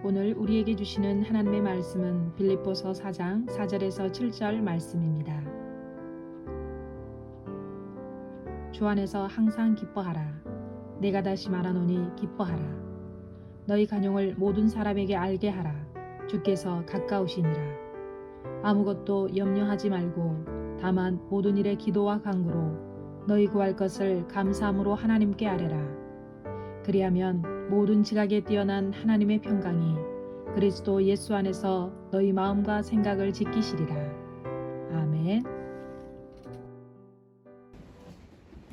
오늘 우리에게 주시는 하나님의 말씀은 빌립보서 4장 4절에서 7절 말씀입니다. 주 안에서 항상 기뻐하라. 내가 다시 말하노니 기뻐하라. 너희 간용을 모든 사람에게 알게 하라. 주께서 가까우시니라. 아무것도 염려하지 말고 다만 모든 일에 기도와 간구로 너희 구할 것을 감사함으로 하나님께 아뢰라. 그리하면 모든 지각에 뛰어난 하나님의 평강이 그리스도 예수 안에서 너희 마음과 생각을 지키시리라. 아멘.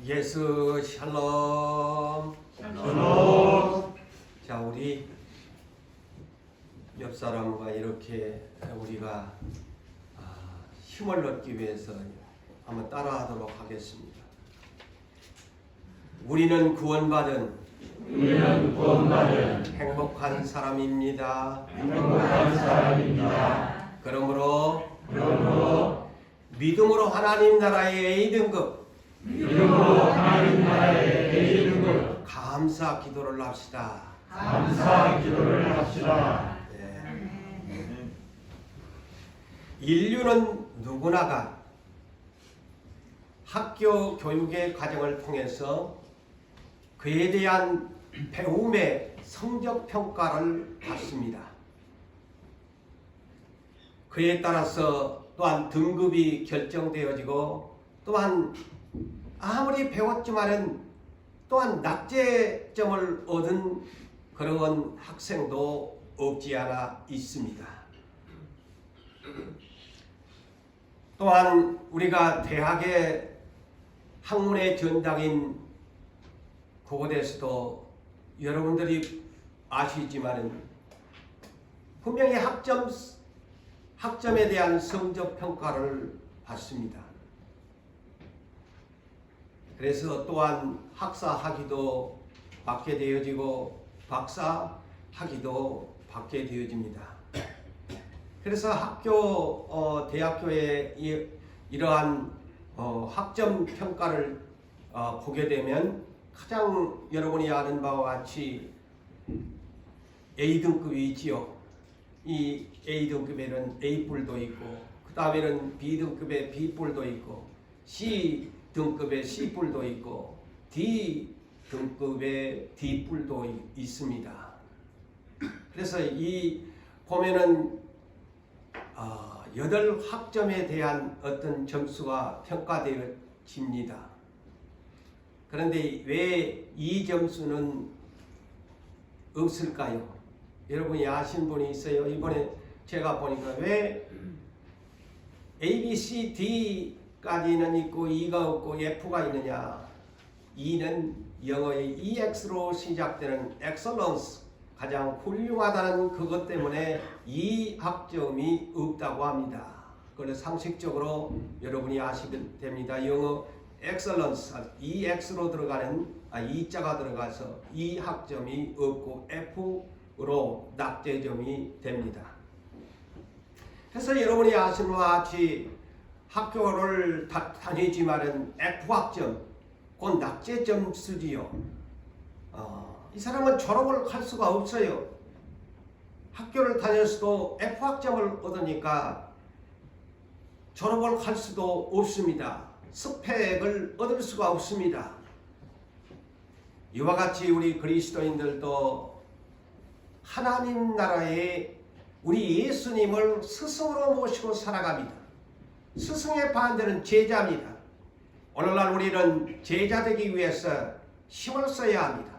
예수 샬롬. 샬롬. 자, 우리 옆 사람과 이렇게 우리가 힘을 얻기 위해서 한번 따라하도록 하겠습니다. 우리는 구원받은 행복한 사람입니다. 그러므로 믿음으로 하나님 나라의 A등급 감사 기도를 합시다. 네. 인류는 누구나가 학교 교육의 과정을 통해서 그에 대한 배움의 성적 평가를 받습니다. 그에 따라서 또한 등급이 결정되어지고 또한 아무리 배웠지만은 또한 낙제점을 얻은 그런 학생도 없지 않아 있습니다. 또한 우리가 대학의 학문의 전당인 그곳에서도 여러분들이 아시지만은 분명히 학점에 대한 성적 평가를 받습니다. 그래서 또한 학사 학위도 받게 되어지고 박사 학위도 받게 되어집니다. 그래서 대학교의 이러한 학점 평가를 보게 되면 가장 여러분이 아는 바와 같이 A등급이 있지요. 이 A등급에는 A뿔도 있고 그 다음에는 B등급에 B뿔도 있고 C등급에 C뿔도 있고 D등급에 D뿔도 있습니다. 그래서 이 보면은 8학점에 대한 어떤 점수가 평가되어집니다. 그런데 왜 이 점수는 없을까요? 여러분이 아신 분이 있어요? 이번에 제가 보니까 왜 A, B, C, D까지는 있고 E가 없고 F가 있느냐? E는 영어의 EX로 시작되는 excellence, 가장 훌륭하다는 그것 때문에 이 학점이 없다고 합니다. 그래서 상식적으로 여러분이 아시면 됩니다. 영어 excellence, EX로 들어가는 E자가 들어가서 이 학점이 없고 F로 낙제점이 됩니다. 그래서 여러분이 아시는 바와 같이 학교를 다니지만은 F학점, 곧 낙제점 수지요. 이 사람은 졸업을 할 수가 없어요. 학교를 다녔어도 F학점을 얻으니까 졸업을 할 수도 없습니다. 스펙을 얻을 수가 없습니다. 이와 같이 우리 그리스도인들도 하나님 나라에 우리 예수님을 스승으로 모시고 살아갑니다. 스승의 반대는 제자입니다. 오늘날 우리는 제자 되기 위해서 힘을 써야 합니다.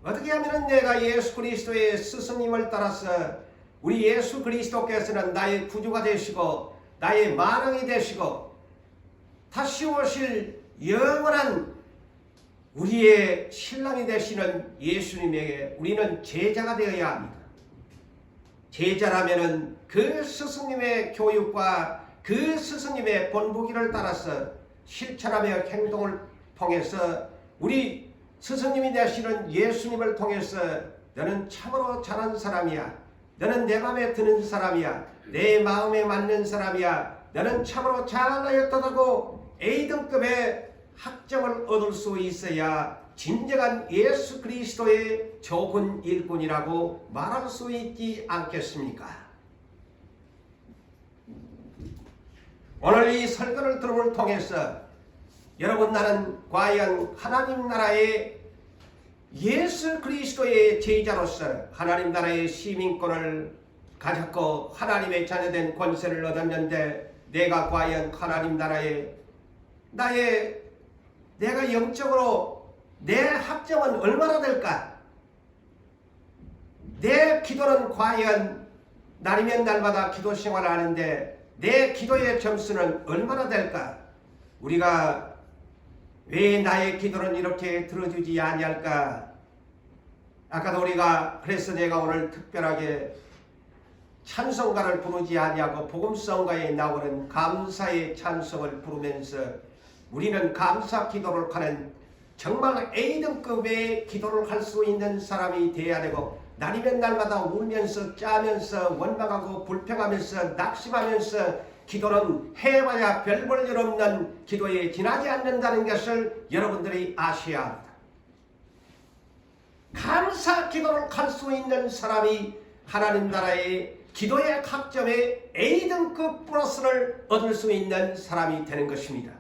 어떻게 하면 내가 예수 그리스도의 스승님을 따라서 우리 예수 그리스도께서는 나의 구주가 되시고 나의 만왕이 되시고 다시 오실 영원한 우리의 신랑이 되시는 예수님에게 우리는 제자가 되어야 합니다. 제자라면은 그 스승님의 교육과 그 스승님의 본보기를 따라서 실천하며 행동을 통해서 우리 스승님이 되시는 예수님을 통해서 너는 참으로 잘한 사람이야. 너는 내 마음에 드는 사람이야. 내 마음에 맞는 사람이야. 너는 참으로 잘하였다고 A등급의 학점을 얻을 수 있어야 진정한 예수 그리스도의 좋은 일꾼이라고 말할 수 있지 않겠습니까? 오늘 이 설교를 들음을 통해서 여러분, 나는 과연 하나님 나라의 예수 그리스도의 제자로서 하나님 나라의 시민권을 가졌고 하나님의 자녀된 권세를 얻었는데, 내가 과연 하나님 나라의 내가 영적으로 내 학점은 얼마나 될까? 내 기도는 과연 날이면 날마다 기도 생활을 하는데 내 기도의 점수는 얼마나 될까? 우리가 왜 나의 기도는 이렇게 들어주지 아니할까? 아까도 그래서 내가 오늘 특별하게 찬송가를 부르지 아니하고 복음성가에 나오는 감사의 찬송을 부르면서 우리는 감사 기도를 하는 정말 A등급의 기도를 할 수 있는 사람이 되어야 되고, 날이면 날마다 울면서 짜면서 원망하고 불평하면서 낙심하면서 기도는 해봐야 별 볼 일 없는 기도에 지나지 않는다는 것을 여러분들이 아셔야 합니다. 감사 기도를 할 수 있는 사람이 하나님 나라의 기도의 학점에 A등급 플러스를 얻을 수 있는 사람이 되는 것입니다.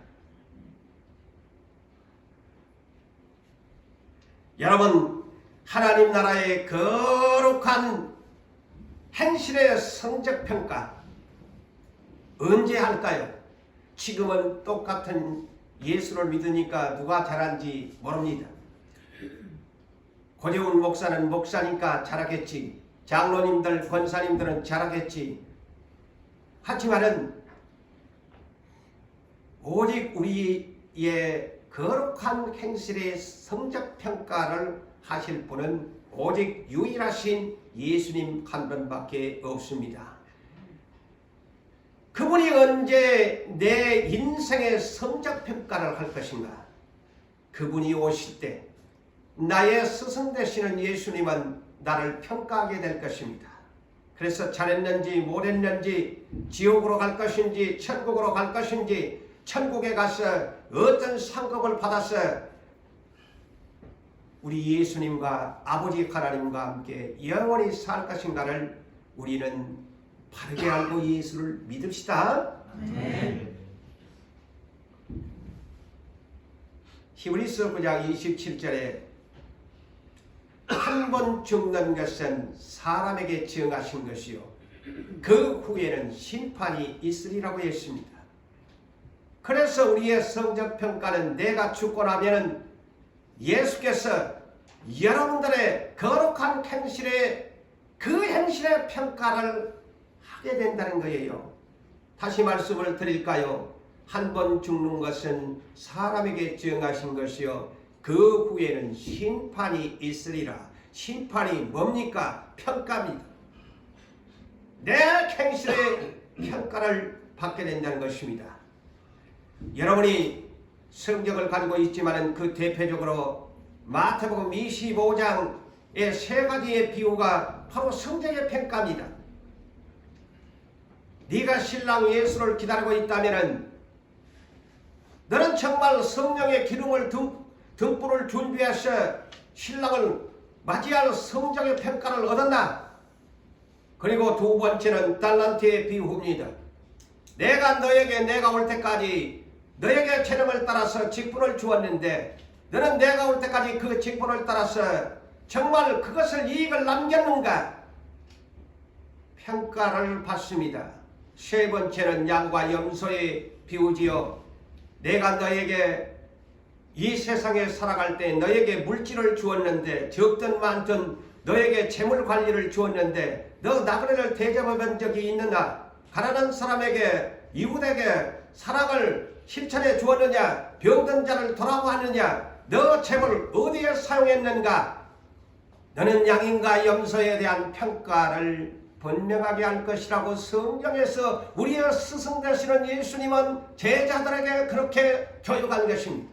여러분, 하나님 나라의 거룩한 행실의 성적평가 언제 할까요? 지금은 똑같은 예수를 믿으니까 누가 잘한지 모릅니다. 고재훈 목사는 목사니까 잘하겠지, 장로님들, 권사님들은 잘하겠지. 하지만은 오직 우리의 거룩한 행실의 성적평가를 하실 분은 오직 유일하신 예수님 한 분밖에 없습니다. 그분이 언제 내 인생의 성적평가를 할 것인가? 그분이 오실 때 나의 스승 되시는 예수님은 나를 평가하게 될 것입니다. 그래서 잘했는지 못했는지, 지옥으로 갈 것인지 천국으로 갈 것인지, 천국에 가서 어떤 상급을 받아서 우리 예수님과 아버지 하나님과 함께 영원히 살 것인가를 우리는 바르게 알고 예수를 믿읍시다. 네. 히브리서 9장 27절에 한 번 죽는 것은 사람에게 정하신 것이요 그 후에는 심판이 있으리라고 했습니다. 그래서 우리의 성적평가는 내가 죽고 나면 예수께서 여러분들의 거룩한 행실의 그 행실의 평가를 하게 된다는 거예요. 다시 말씀을 드릴까요? 한 번 죽는 것은 사람에게 정하신 것이요 그 후에는 심판이 있으리라. 심판이 뭡니까? 평가입니다. 내 행실의 평가를 받게 된다는 것입니다. 여러분이 성경을 가지고 있지만 그 대표적으로 마태복음 25장의 세 가지의 비유가 바로 성경의 평가입니다. 네가 신랑 예수를 기다리고 있다면 너는 정말 성령의 기름을 등불을 준비해서 신랑을 맞이할 성적의 평가를 얻었나? 그리고 두 번째는 달란트의 비유입니다. 내가 올 때까지 너에게 재능을 따라서 직분을 주었는데 너는 내가 올 때까지 그 직분을 따라서 정말 그것을 이익을 남겼는가? 평가를 받습니다. 세 번째는 양과 염소의 비유지요. 내가 너에게 이 세상에 살아갈 때 너에게 물질을 주었는데 적든 많든 너에게 재물 관리를 주었는데 너 나그네를 대접해본 적이 있느냐? 가난한 사람에게 이웃에게 사랑을 실천해 주었느냐? 병든 자를 돌아보았느냐? 너 재물 어디에 사용했는가? 너는 양인과 염소에 대한 평가를 분명하게 할 것이라고 성경에서 우리의 스승 되시는 예수님은 제자들에게 그렇게 교육한 것입니다.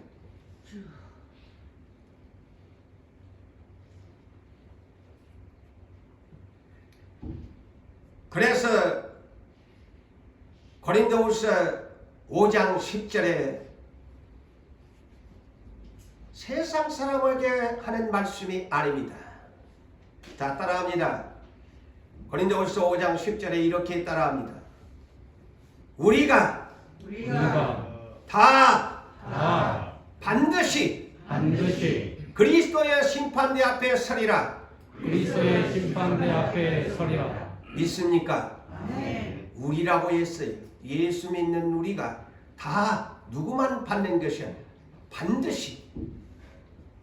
그래서 고린도후서 5장 10절에 세상 사람에게 하는 말씀이 아닙니다. 자, 따라합니다. 고린도후서 5장 10절에 이렇게 따라합니다. 우리가 다 반드시 그리스도의 심판대 앞에 서리라. 그리스도의 심판대 앞에 서리라. 믿습니까? 우리라고 했어요. 예수 믿는 우리가 다 누구만 받는 것이 아니라 반드시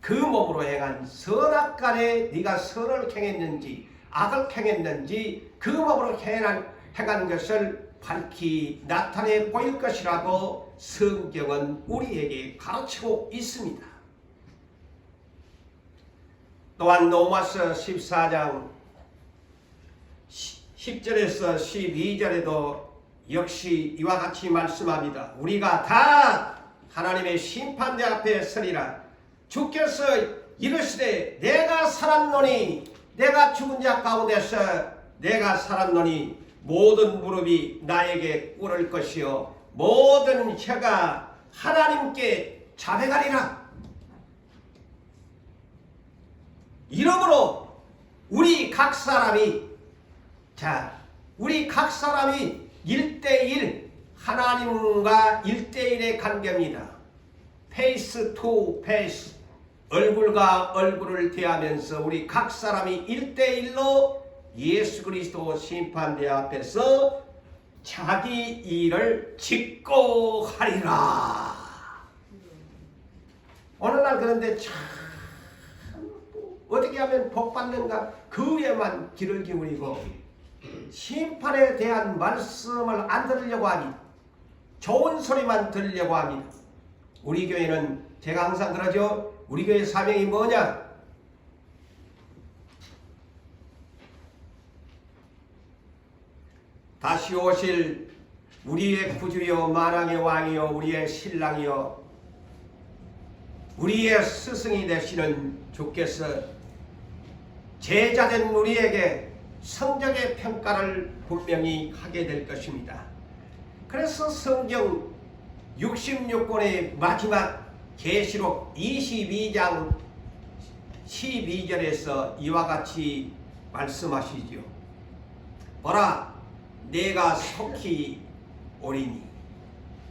그 몸으로 행한 선악간에 네가 선을 행했는지 악을 행했는지 그 몸으로 행한 것을 밝히 나타내 보일 것이라고 성경은 우리에게 가르치고 있습니다. 또한 로마서 14장 10절에서 12절에도 역시 이와 같이 말씀합니다. 우리가 다 하나님의 심판대 앞에 서리라. 주께서 이르시되 내가 살았노니 내가 죽은 자 가운데서 내가 살았노니 모든 무릎이 나에게 꿇을 것이요 모든 혀가 하나님께 자백하리라. 이러므로 우리 각 사람이 1대1 하나님과 1대1의 관계입니다. 페이스 투 페이스, 얼굴과 얼굴을 대하면서 우리 각 사람이 1대1로 예수 그리스도 심판대 앞에서 자기 일을 짓고 하리라. 오늘날 그런데 참 어떻게 하면 복 받는가? 그에만 귀를 기울이고 심판에 대한 말씀을 안 들으려고 하니 좋은 소리만 들으려고 합니다. 우리 교회는 제가 항상 그러죠. 우리 교회 사명이 뭐냐? 다시 오실 우리의 구주여 만왕의 왕이여 우리의 신랑이여 우리의 스승이 되시는 주께서 제자된 우리에게 성적의 평가를 분명히 하게 될 것입니다. 그래서 성경 66권의 마지막 계시록 22장 12절에서 이와 같이 말씀하시죠. 보라 내가 속히 오리니.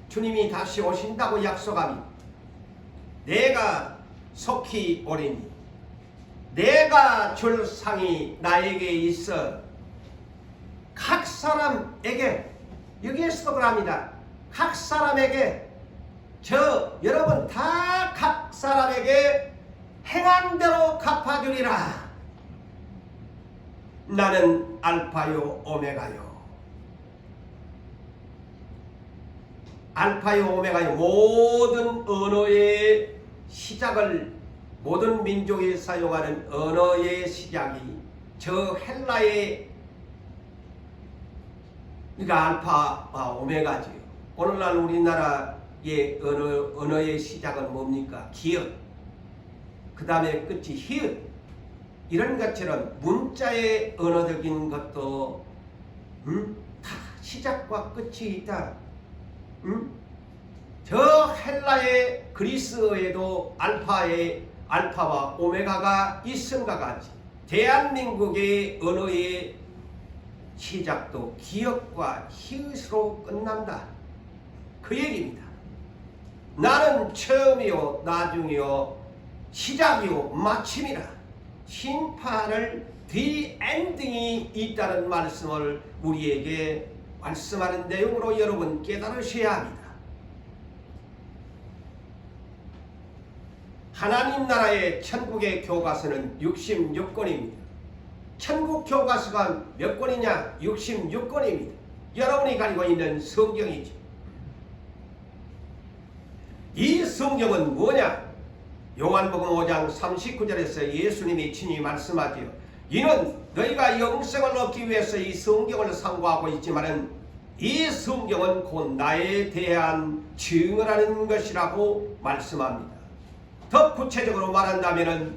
주님이 다시 오신다고 약속하니 내가 속히 오리니 내가 줄 상이 나에게 있어 각 사람에게, 여기에서도 그럽니다. 각 사람에게, 여러분 다 각 사람에게 행한 대로 갚아주리라. 나는 알파요 오메가요. 알파요 오메가요. 모든 언어의 시작을, 모든 민족이 사용하는 언어의 시작이 저 헬라의 그러니까 알파와 오메가지요. 오늘날 우리나라의 언어의 시작은 뭡니까? 기역, 그 다음에 끝이 히읗. 이런 것처럼 문자의 언어적인 것도 다 시작과 끝이 있다. 저 헬라의 그리스어에도 알파와 오메가가 있음과 같이 대한민국의 언어의 시작도 기역과 히읗으로 끝난다. 그 얘기입니다. 나는 처음이요 나중이요 시작이요 마침이라. 심판을 디 엔딩이 있다는 말씀을 우리에게 말씀하는 내용으로 여러분 깨달으셔야 합니다. 하나님 나라의 천국의 교과서는 66권입니다. 천국 교과서가 몇 권이냐? 66권입니다. 여러분이 가지고 있는 성경이죠. 이 성경은 뭐냐? 요한복음 5장 39절에서 예수님이 친히 말씀하지요. 이는 너희가 영생을 얻기 위해서 이 성경을 상고하고 있지만은 이 성경은 곧 나에 대한 증언을 하는 것이라고 말씀합니다. 더 구체적으로 말한다면은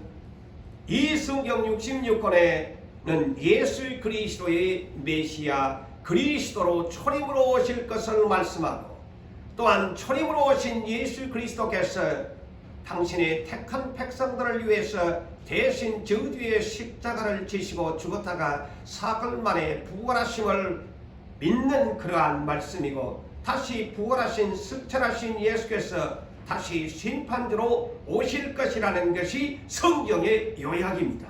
이 성경 66권에는 예수 그리스도의 메시아 그리스도로 초림으로 오실 것을 말씀하고 또한 초림으로 오신 예수 그리스도께서 당신의 택한 백성들을 위해서 대신 저주의 십자가를 지시고 죽었다가 사흘 만에 부활하심을 믿는 그러한 말씀이고, 다시 부활하신 승천하신 예수께서 다시 심판주로 오실 것이라는 것이 성경의 요약입니다.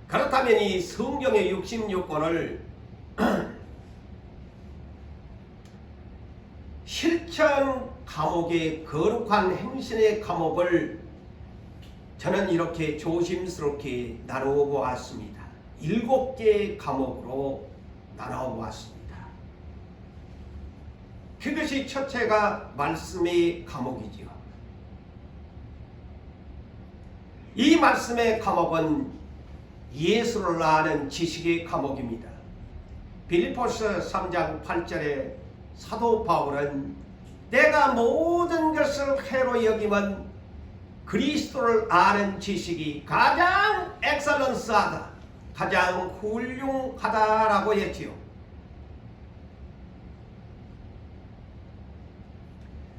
그렇다면 이 성경의 66권을 실천 감옥의 거룩한 행신의 감옥을 저는 이렇게 조심스럽게 나누어 보았습니다. 7개의 감옥으로 나누어 보았습니다. 그것이 첫째가 말씀의 감옥이지요. 이 말씀의 감옥은 예수를 아는 지식의 감옥입니다. 빌립보서 3장 8절에 사도 바울은 내가 모든 것을 해로 여기면 그리스도를 아는 지식이 가장 엑셀런스하다, 가장 훌륭하다라고 했지요.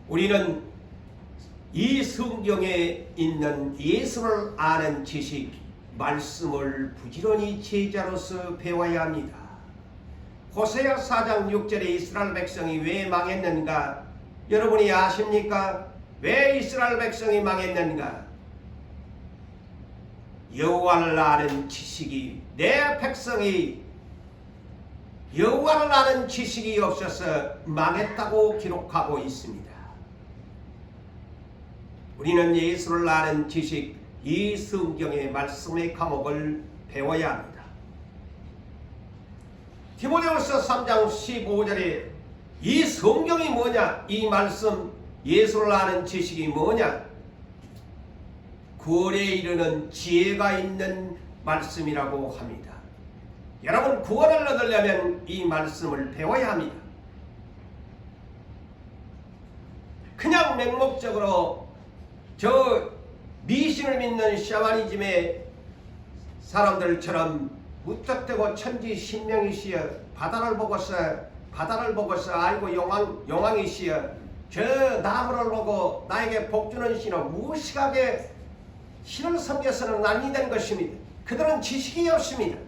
우리는 이 성경에 있는 예수를 아는 지식, 말씀을 부지런히 제자로서 배워야 합니다. 호세아 4장 6절에 이스라엘 백성이 왜 망했는가? 여러분이 아십니까? 왜 이스라엘 백성이 망했는가? 여호와를 아는 지식이, 내 백성이 여호와를 아는 지식이 없어서 망했다고 기록하고 있습니다. 우리는 예수를 아는 지식, 이 성경의 말씀의 과목을 배워야 합니다. 디모데후서 3장 15절에 이 성경이 뭐냐? 이 말씀, 예수를 아는 지식이 뭐냐? 구원에 이르는 지혜가 있는 말씀이라고 합니다. 여러분, 구원을 얻으려면 이 말씀을 배워야 합니다. 그냥 맹목적으로 저 미신을 믿는 샤머니즘의 사람들처럼 무턱대고 천지신명이시여, 바다를 보고서 아이고 용왕이시여, 저 나무를 보고 나에게 복주는 신은 무식하게 신을 섬겨서는 아니 된 것입니다. 그들은 지식이 없습니다.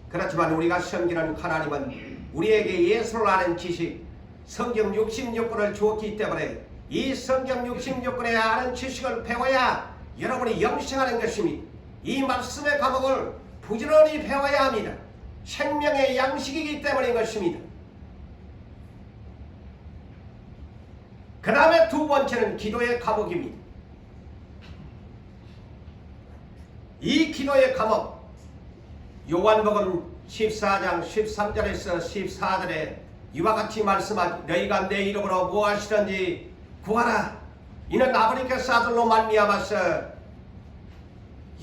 그렇지만 우리가 섬기는 하나님은 우리에게 예수를 아는 지식, 성경 66권을 주었기 때문에 이 성경 66권에 아는 지식을 배워야 여러분이 영생하는 것입니다. 이 말씀의 과목을 부지런히 배워야 합니다. 생명의 양식이기 때문인 것입니다. 그 다음에 두 번째는 기도의 과목입니다. 이 기도의 과목, 요한복음 14장 13절에서 14절에 이와 같이 말씀하지, 너희가 내 이름으로 무엇이든지 구하라. 이는 아버지께서 아들로 말미암아서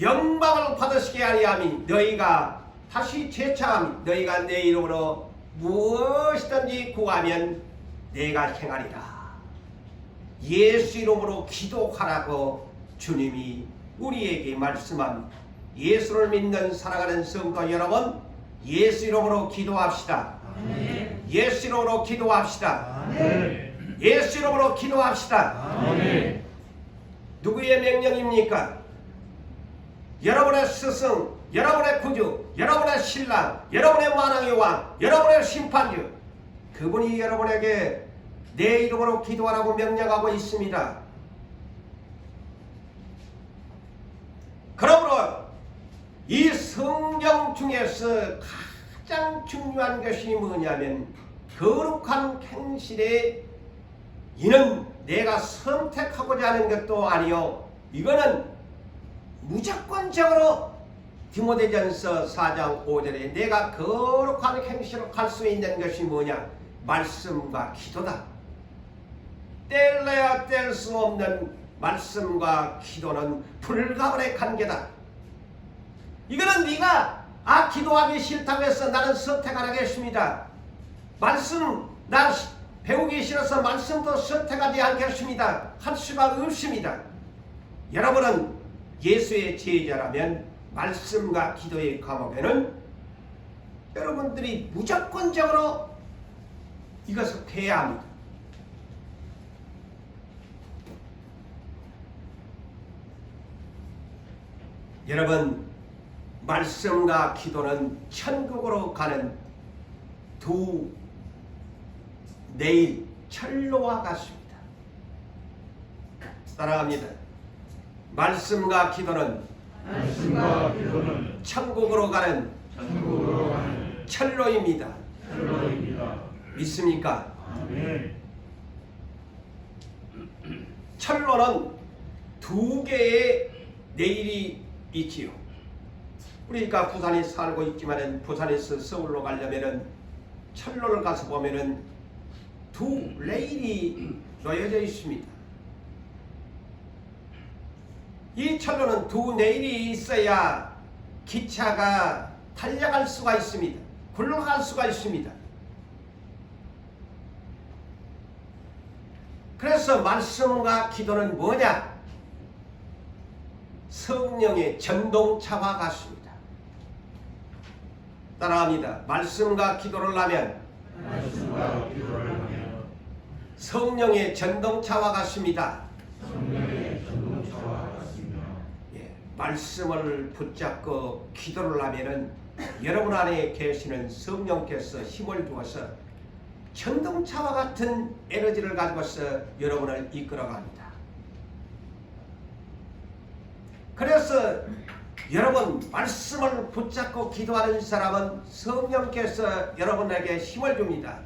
영광을 받으시게 하리 함이, 너희가 다시 재창함이, 너희가 내 이름으로 무엇이든지 구하면 내가 행하리라. 예수 이름으로 기도하라고 주님이 우리에게 말씀합니다. 예수를 믿는 사랑하는 성도 여러분, 예수 이름으로 기도합시다. 아멘. 예수 이름으로 기도합시다. 아멘. 예수 이름으로 기도합시다. 아멘. 누구의 명령입니까? 여러분의 스승, 여러분의 구주, 여러분의 신랑, 여러분의 만왕의 왕, 여러분의 심판주, 그분이 여러분에게 내 이름으로 기도하라고 명령하고 있습니다. 그러므로 이 성경 중에서 가장 중요한 것이 뭐냐면 거룩한 행실에, 이는 내가 선택하고자 하는 것도 아니요, 이거는 무조건적으로 디모데전서 4장 5절에 내가 거룩한 행실을 할 수 있는 것이 뭐냐? 말씀과 기도다. 뗄래야 뗄 수 없는 말씀과 기도는 불가분의 관계다. 이거는 네가 기도하기 싫다고 해서 나는 선택 안 하겠습니다, 말씀 나 배우기 싫어서 말씀도 선택하지 않겠습니다, 할 수가 없습니다. 여러분은 예수의 제자라면 말씀과 기도의 과목에는 여러분들이 무조건적으로 이것을 해야 합니다. 여러분, 말씀과 기도는 천국으로 가는 두 내일 철로와 같습니다. 따라갑니다. 말씀과 기도는 천국으로 가는 철로입니다. 믿습니까? 철로는 두 개의 내일이 있지요. 우리가 부산에 살고 있지만은 부산에서 서울로 가려면은 철로를 가서 보면은 두 레일이 놓여져 있습니다. 이 철로는 두 레일이 있어야 기차가 달려갈 수가 있습니다. 굴러갈 수가 있습니다. 그래서 말씀과 기도는 뭐냐? 성령의 전동차와 같습니다. 따라합니다. 말씀과 기도를 하면 성령의 전동차와 같습니다. 예, 말씀을 붙잡고 기도를 하면은 여러분 안에 계시는 성령께서 힘을 주어서 전동차와 같은 에너지를 가지고서 여러분을 이끌어갑니다. 그래서 여러분 말씀을 붙잡고 기도하는 사람은 성령께서 여러분에게 힘을 줍니다.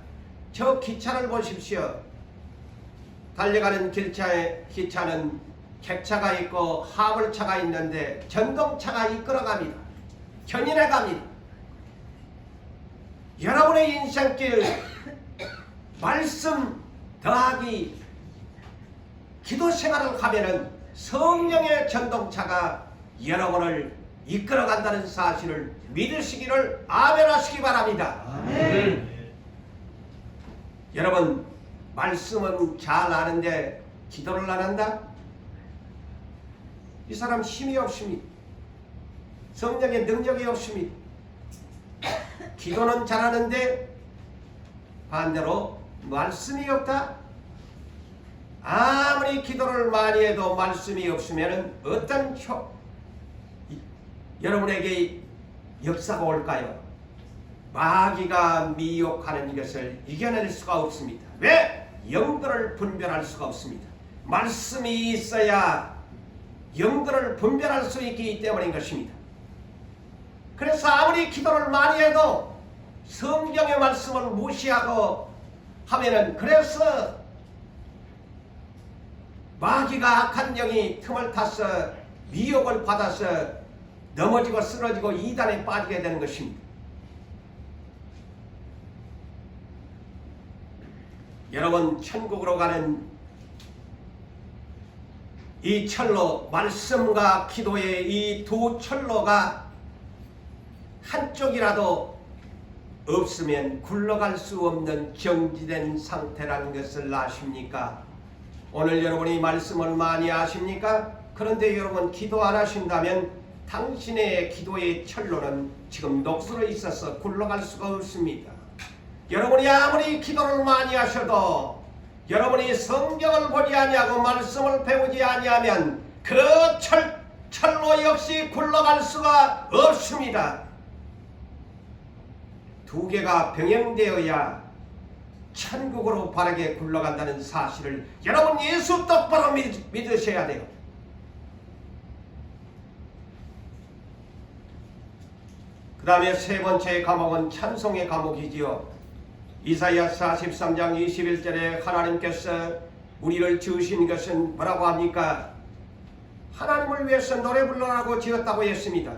저 기차를 보십시오. 달려가는 기차는 객차가 있고 화물차가 있는데 전동차가 이끌어갑니다. 견인해 갑니다. 여러분의 인생길 말씀 더하기 기도 생활을 하면은 성령의 전동차가 여러분을 이끌어간다는 사실을 믿으시기를 아멘하시기 바랍니다. 아멘. 여러분 말씀은 잘 아는데 기도를 안 한다? 이 사람 힘이 없습니다. 성령의 능력이 없습니다. 기도는 잘하는데 반대로 말씀이 없다? 아무리 기도를 많이 해도 말씀이 없으면 어떤 여러분에게 역사가 올까요? 마귀가 미혹하는 것을 이겨낼 수가 없습니다. 왜? 영들을 분별할 수가 없습니다. 말씀이 있어야 영들을 분별할 수 있기 때문인 것입니다. 그래서 아무리 기도를 많이 해도 성경의 말씀을 무시하고 하면은 그래서 마귀가 악한 영이 틈을 타서 미혹을 받아서 넘어지고 쓰러지고 이단에 빠지게 되는 것입니다. 여러분 천국으로 가는 이 철로 말씀과 기도의 이 두 철로가 한쪽이라도 없으면 굴러갈 수 없는 정지된 상태라는 것을 아십니까? 오늘 여러분이 말씀을 많이 아십니까? 그런데 여러분 기도 안 하신다면 당신의 기도의 철로는 지금 녹슬어 있어서 굴러갈 수가 없습니다. 여러분이 아무리 기도를 많이 하셔도 여러분이 성경을 보지 아니하고 말씀을 배우지 아니하면 그 철로 역시 굴러갈 수가 없습니다. 두 개가 병행되어야 천국으로 바르게 굴러간다는 사실을 여러분 예수 똑바로 믿으셔야 돼요. 그 다음에 세 번째 과목은 찬송의 과목이지요. 이사야 43장 21절에 하나님께서 우리를 지으신 것은 뭐라고 합니까? 하나님을 위해서 노래 부르라고 지었다고 했습니다.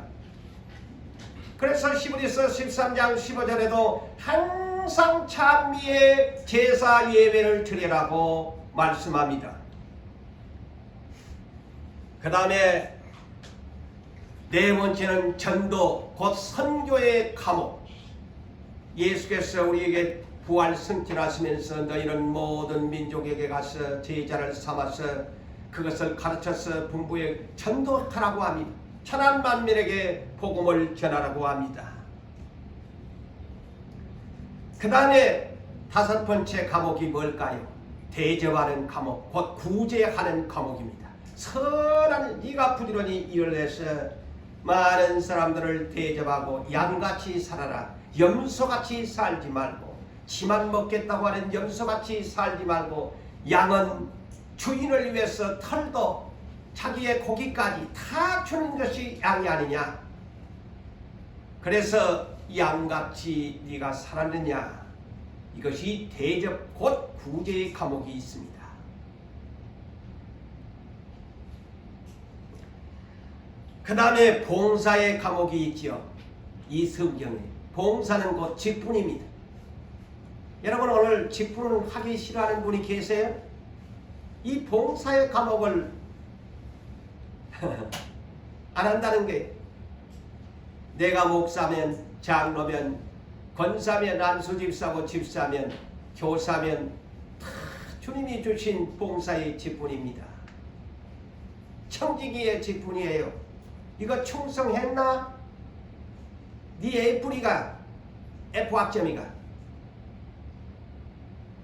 그래서 히브리서 13장 15절에도 항상 찬미의 제사 예배를 드리라고 말씀합니다. 그 다음에 네 번째는 전도 곧 선교의 과목. 예수께서 우리에게 부활 승천하시면서 너희는 모든 민족에게 가서 제자를 삼아서 그것을 가르쳐서 분부에 전도하라고 합니다. 천한 만민에게 복음을 전하라고 합니다. 그 다음에 다섯 번째 과목이 뭘까요? 대접하는 과목, 곧 구제하는 과목입니다. 선한 이가 부지런히 일을 해서 많은 사람들을 대접하고 양같이 살아라. 염소같이 살지 말고, 지만 먹겠다고 하는 염소같이 살지 말고, 양은 주인을 위해서 털도 자기의 고기까지 다 주는 것이 양이 아니냐. 그래서 양같이 네가 살았느냐. 이것이 대접 곧 구제의 과목이 있습니다. 그 다음에 봉사의 과목이 있지요. 이 성경에 봉사는 곧 직분입니다. 여러분 오늘 직분을 하기 싫어하는 분이 계세요? 이 봉사의 과목을 안 한다는 게, 내가 목사면, 장로면, 권사면, 안수집사고 집사면, 교사면 다 주님이 주신 봉사의 직분입니다. 청지기의 직분이에요. 이거 충성했나? 네 F리가, F학점이가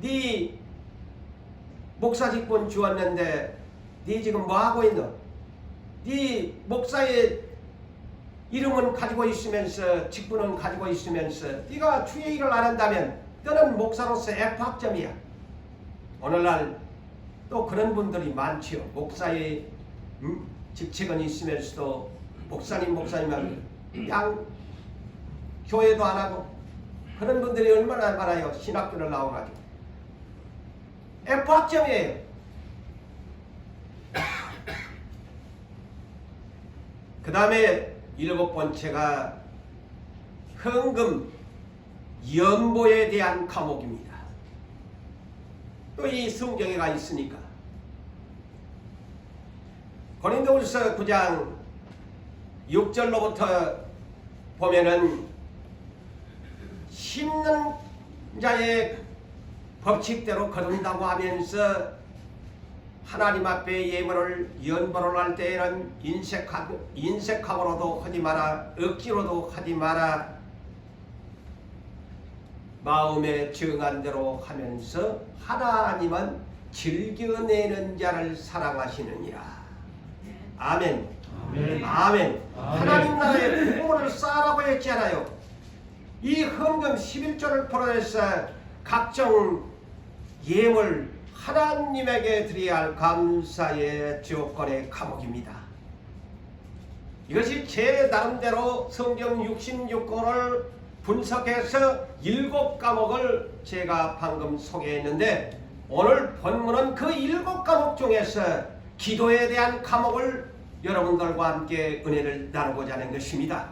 네 목사 직분 주었는데 네 지금 뭐하고 있노? 네 목사의 이름은 가지고 있으면서, 직분은 가지고 있으면서 네가 주의 일을 안 한다면 너는 목사로서 F학점이야. 오늘날 또 그런 분들이 많지요. 목사의 직책은 있으면서도 목사님만 그냥 교회도 안 하고, 그런 분들이 얼마나 많아요. 신학교를 나와가지고 F학점이에요. 그 다음에 7번째가 헌금, 연보에 대한 과목입니다. 또 이 성경에가 있으니까 고린도후서 9장 6절로부터 보면은 심는 자의 법칙대로 거둔다고 하면서 하나님 앞에 예물을 연보를 할 때에는 인색함으로도 하지 마라, 억지로도 하지 마라, 마음에 정한 대로 하면서 하나님은 즐겨내는 자를 사랑하시느니라. 아멘. 아멘. 아멘. 하나님 나라의 부모를 쌓으라고 했잖아요. 이 헌금 11조를 포함해서 각종 예물 하나님에게 드려야 할 감사의 조건의 과목입니다. 이것이 제 나름대로 성경 66권을 분석해서 7과목을 제가 방금 소개했는데, 오늘 본문은 그 7과목 중에서 기도에 대한 과목을 여러분들과 함께 은혜를 나누고자 하는 것입니다.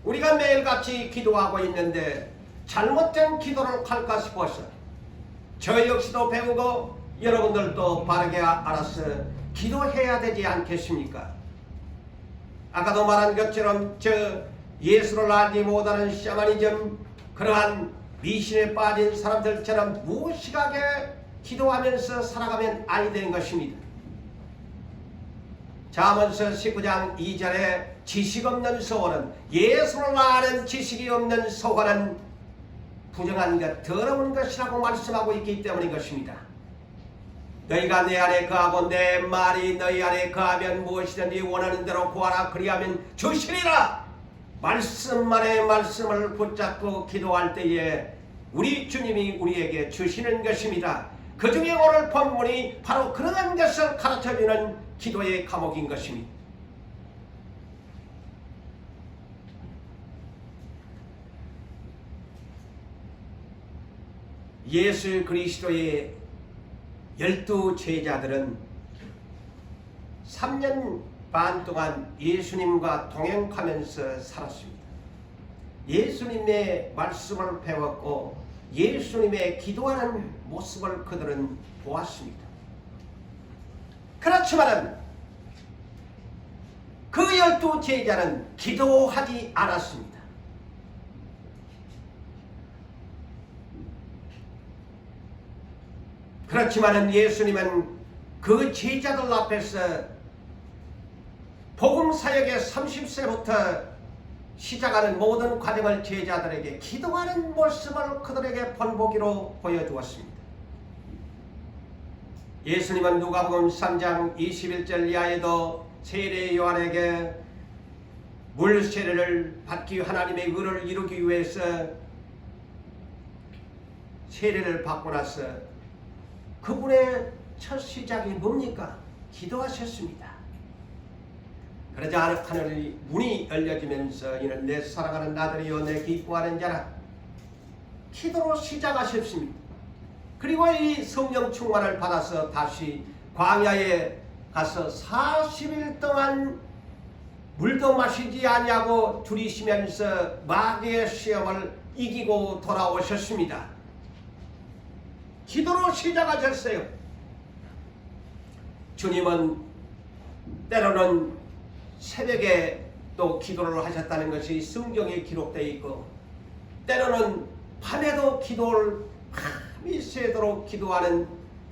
우리가 매일같이 기도하고 있는데 잘못된 기도를 할까 싶어서 저 역시도 배우고 여러분들도 바르게 알아서 기도해야 되지 않겠습니까? 아까도 말한 것처럼 저 예수를 알지 못하는 샤머니즘, 그러한 미신에 빠진 사람들처럼 무식하게 기도하면서 살아가면 아니 되는 것입니다. 잠언서 19장 2절에 지식 없는 소원은, 예수를 아는 지식이 없는 소원은 부정한 것, 더러운 것이라고 말씀하고 있기 때문인 것입니다. 너희가 내 안에 거하고 내 말이 너희 안에 거하면 무엇이든지 원하는 대로 구하라, 그리하면 주시리라. 말씀만의 말씀을 붙잡고 기도할 때에 우리 주님이 우리에게 주시는 것입니다. 그 중에 오늘 본문이 바로 그러한 것을 가르쳐주는 기도의 과목인 것입니다. 예수 그리스도의 12 제자들은 3년 반 동안 예수님과 동행하면서 살았습니다. 예수님의 말씀을 배웠고 예수님의 기도하는 모습을 그들은 보았습니다. 그렇지만 그 12 제자는 기도하지 않았습니다. 그렇지만 예수님은 그 제자들 앞에서 복음 사역의 30세부터 시작하는 모든 과정을 제자들에게 기도하는 모습을 그들에게 본보기로 보여주었습니다. 예수님은 누가복음 3장 21절 이하에도 세례 요한에게 물 세례를 받기 위해 하나님의 의를 이루기 위해서 세례를 받고 나서 그분의 첫 시작이 뭡니까? 기도하셨습니다. 그러자 하늘의 문이 열려지면서 이는 내 사랑하는 아들이요 내 기뻐하는 자라, 기도로 시작하셨습니다. 그리고 이 성령 충만을 받아서 다시 광야에 가서 40일 동안 물도 마시지 아니하고 두리시면서 마귀의 시험을 이기고 돌아오셨습니다. 기도로 시작하셨어요. 주님은 때로는 새벽에 또 기도를 하셨다는 것이 성경에 기록되어 있고, 때로는 밤에도 기도를 밤이 새도록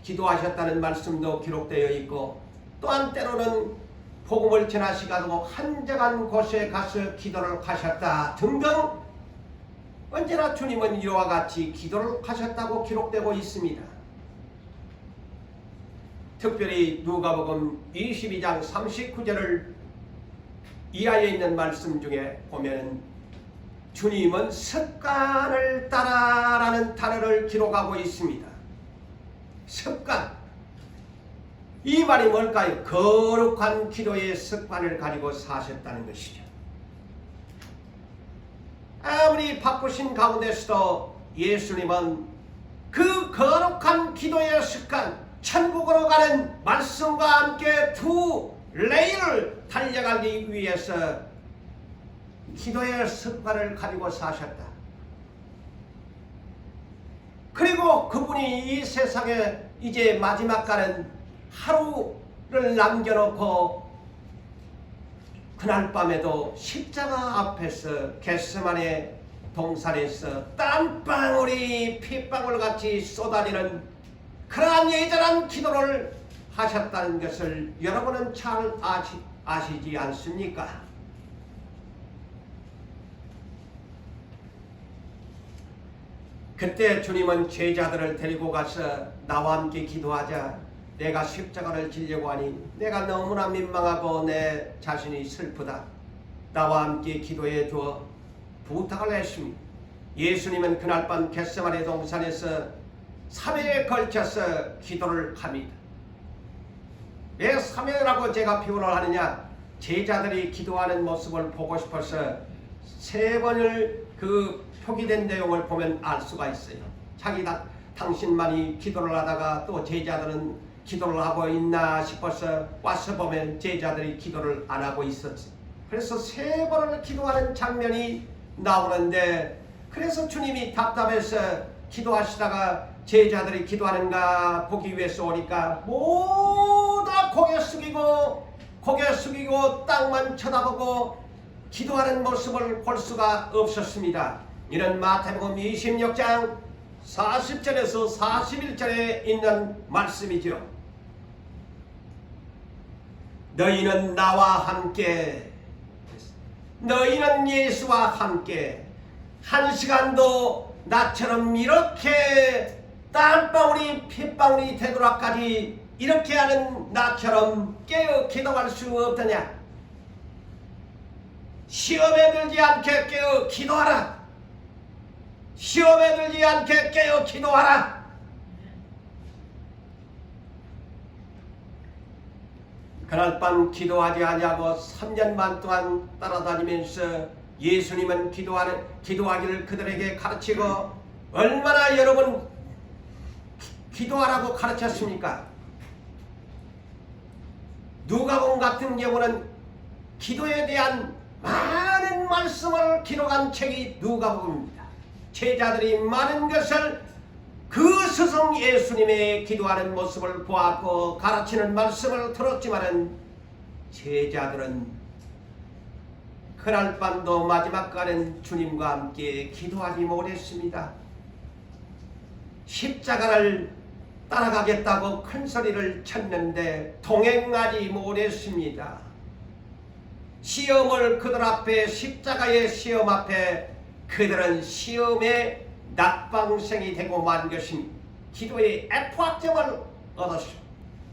기도하셨다는 말씀도 기록되어 있고, 또한 때로는 복음을 전하시가지고 한적한 곳에 가서 기도를 하셨다 등등 언제나 주님은 이와 같이 기도를 하셨다고 기록되고 있습니다. 특별히 누가복음 22장 39절을 이하에 있는 말씀 중에 보면 주님은 습관을 따라라는 단어를 기록하고 있습니다. 습관. 이 말이 뭘까요? 거룩한 기도의 습관을 가지고 사셨다는 것이죠. 아무리 바쁘신 가운데서도 예수님은 그 거룩한 기도의 습관, 천국으로 가는 말씀과 함께 두 레일을 달려가기 위해서 기도의 습관을 가지고 사셨다. 그리고 그분이 이 세상에 이제 마지막 가는 하루를 남겨놓고 그날 밤에도 십자가 앞에서 겟세마네 동산에서 땀방울이 핏방울 같이 쏟아지는 그러한 예전한 기도를 하셨다는 것을 여러분은 잘 아시지 않습니까? 그때 주님은 제자들을 데리고 가서 나와 함께 기도하자. 내가 십자가를 지려고 하니 내가 너무나 민망하고 내 자신이 슬프다. 나와 함께 기도해 주어 부탁을 했습니다. 예수님은 그날 밤 겟세마네 동산에서 3회에 걸쳐서 기도를 합니다. 왜 3회라고 제가 표현을 하느냐? 제자들이 기도하는 모습을 보고 싶어서 3번을 그 표기된 내용을 보면 알 수가 있어요. 당신만이 기도를 하다가 또 제자들은 기도를 하고 있나 싶어서 와서 보면 제자들이 기도를 안 하고 있었지. 그래서 3번을 기도하는 장면이 나오는데, 그래서 주님이 답답해서 기도하시다가 제자들이 기도하는가 보기 위해서 오니까 모두 고개 숙이고 땅만 쳐다보고 기도하는 모습을 볼 수가 없었습니다. 이는 마태복음 26장 40절에서 41절에 있는 말씀이죠. 너희는 나와 함께, 너희는 예수와 함께 한 시간도 나처럼 이렇게 땀방울이 핏방울이 되도록까지 이렇게 하는 나처럼 깨어 기도할 수 없더냐? 시험에 들지 않게 깨어 기도하라. 시험에 들지 않게 깨어 기도하라. 그날 밤 기도하지 아니하고 3년 반 동안 따라다니면서 예수님은 기도하기를 그들에게 가르치고 얼마나 여러분 기도하라고 가르쳤습니까? 누가복음 같은 경우는 기도에 대한 많은 말씀을 기록한 책이 누가복음입니다. 제자들이 많은 것을 그 스승 예수님의 기도하는 모습을 보았고 가르치는 말씀을 들었지만은 제자들은 그날 밤도 마지막 가는 주님과 함께 기도하지 못했습니다. 십자가를 따라가겠다고 큰 소리를 쳤는데 동행하지 못했습니다. 시험을 그들 앞에, 십자가의 시험 앞에 그들은 시험의 낙방생이 되고 만 것입니다. 기도의 F학점을 얻었습니다.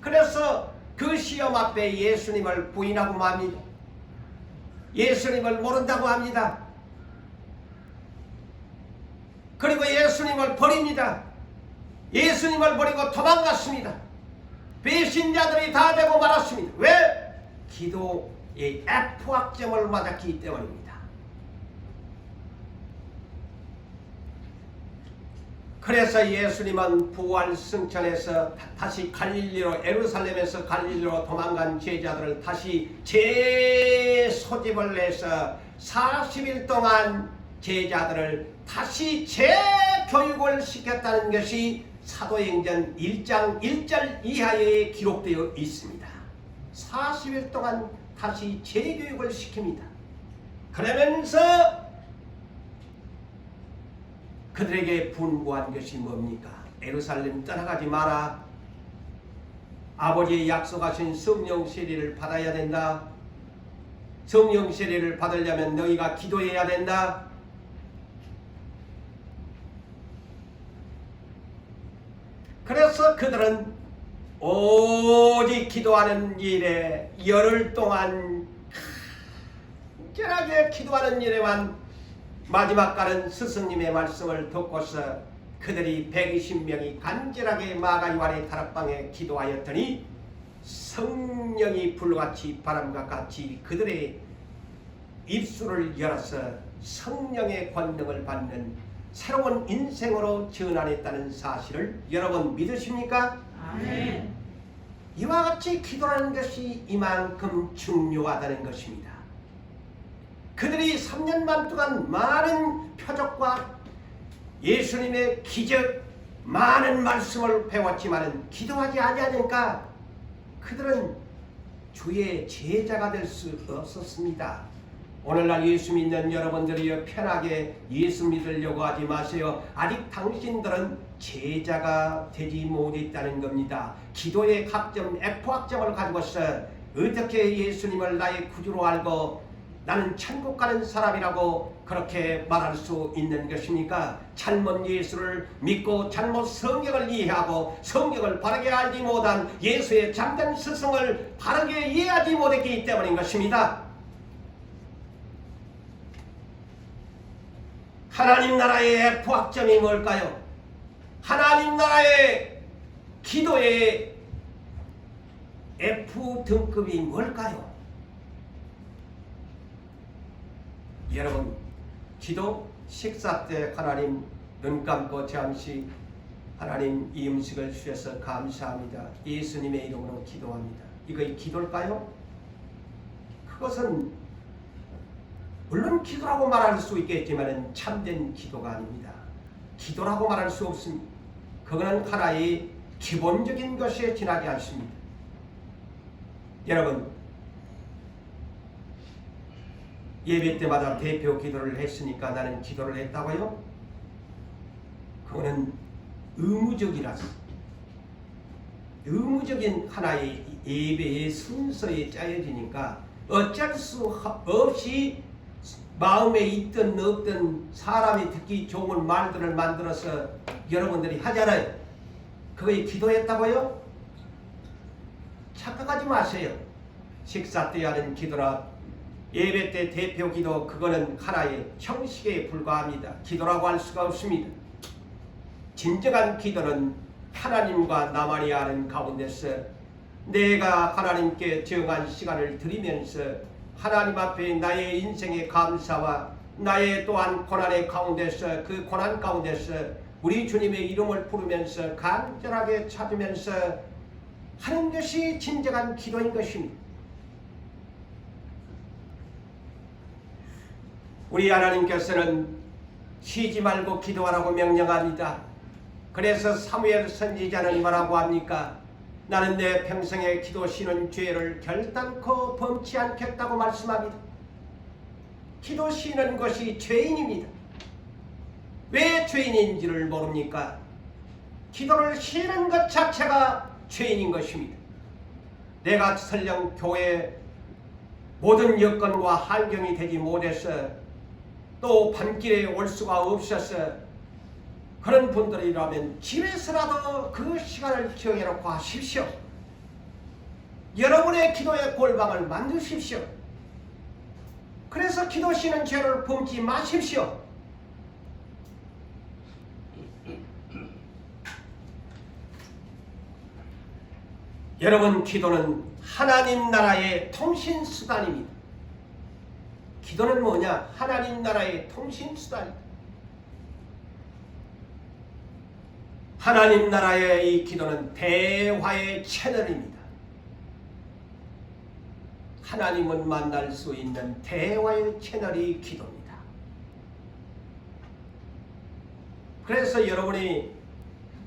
그래서 그 시험 앞에 예수님을 부인하고 맙니다. 예수님을 모른다고 합니다. 그리고 예수님을 버립니다. 예수님을 버리고 도망갔습니다. 배신자들이 다 되고 말았습니다. 왜? 기도의 F학점을 맞았기 때문입니다. 그래서 예수님은 부활 승천에서 다시 갈릴리로, 예루살렘에서 갈릴리로 도망간 제자들을 다시 재소집을 해서 40일 동안 제자들을 다시 재교육을 시켰다는 것이 사도행전 1장 1절 이하에 기록되어 있습니다. 40일 동안 다시 재교육을 시킵니다. 그러면서 그들에게 분부한 것이 뭡니까? 예루살렘 떠나가지 마라. 아버지의 약속하신 성령 세례를 받아야 된다. 성령 세례를 받으려면 너희가 기도해야 된다. 그래서 그들은 오직 기도하는 일에 열흘 동안 간절하게 기도하는 일에만 마지막 가는 스승님의 말씀을 듣고서 그들이 120명이 간절하게 마가 요한의 다락방에 기도하였더니 성령이 불같이 바람과 같이 그들의 입술을 열어서 성령의 권능을 받는 새로운 인생으로 전환했다는 사실을 여러분 믿으십니까? 아멘. 이와 같이 기도하는 것이 이만큼 중요하다는 것입니다. 그들이 3년 반 동안 많은 표적과 예수님의 기적, 많은 말씀을 배웠지만 기도하지 아니하니까 그들은 주의 제자가 될 수 없었습니다. 오늘날 예수 믿는 여러분들이 편하게 예수 믿으려고 하지 마세요. 아직 당신들은 제자가 되지 못했다는 겁니다. 기도의 학점, F학점을 가지고서 어떻게 예수님을 나의 구주로 알고 나는 천국 가는 사람이라고 그렇게 말할 수 있는 것입니까? 잘못 예수를 믿고 잘못 성경을 이해하고 성경을 바르게 알지 못한 예수의 참된 스승을 바르게 이해하지 못했기 때문인 것입니다. 하나님 나라의 F학점이 뭘까요? 하나님 나라의 기도의 F등급이 뭘까요? 여러분, 기도 식사 때 하나님 눈 감고 잠시 하나님 이 음식을 주셔서 감사합니다. 예수님의 이름으로 기도합니다. 이거 기도일까요? 그것은 물론 기도라고 말할 수 있겠지만 참된 기도가 아닙니다. 기도라고 말할 수 없습니다. 그거는 하나의 기본적인 것에 지나지 않습니다. 여러분, 예배 때마다 대표 기도를 했으니까 나는 기도를 했다고요? 그거는 의무적이라서, 의무적인 하나의 예배의 순서에 짜여지니까 어쩔 수 없이 마음에 있든 없든 사람이 듣기 좋은 말들을 만들어서 여러분들이 하잖아요. 그거에 기도했다고요? 착각하지 마세요. 식사 때 하는 기도라 예배 때 대표 기도, 그거는 하나의 형식에 불과합니다. 기도라고 할 수가 없습니다. 진정한 기도는 하나님과 나만이 아는 가운데서 내가 하나님께 정한 시간을 드리면서 하나님 앞에 나의 인생의 감사와 나의 또한 고난의 가운데서, 그 고난 가운데서 우리 주님의 이름을 부르면서 간절하게 찾으면서 하는 것이 진정한 기도인 것입니다. 우리 하나님께서는 쉬지 말고 기도하라고 명령합니다. 그래서 사무엘 선지자는 뭐라고 합니까? 나는 내 평생에 기도 쉬는 죄를 결단코 범치 않겠다고 말씀합니다. 기도 쉬는 것이 죄인입니다. 왜 죄인인지를 모릅니까? 기도를 쉬는 것 자체가 죄인인 것입니다. 내가 설령 교회 모든 여건과 환경이 되지 못해서 또 밤길에 올 수가 없어서 그런 분들이라면 집에서라도 그 시간을 정해놓고 하십시오. 여러분의 기도의 골방을 만드십시오. 그래서 기도시는 죄를 범치 마십시오. 여러분, 기도는 하나님 나라의 통신수단입니다. 기도는 뭐냐? 하나님 나라의 통신수단입니다. 하나님 나라의 이 기도는 대화의 채널입니다. 하나님을 만날 수 있는 대화의 채널이 기도입니다. 그래서 여러분이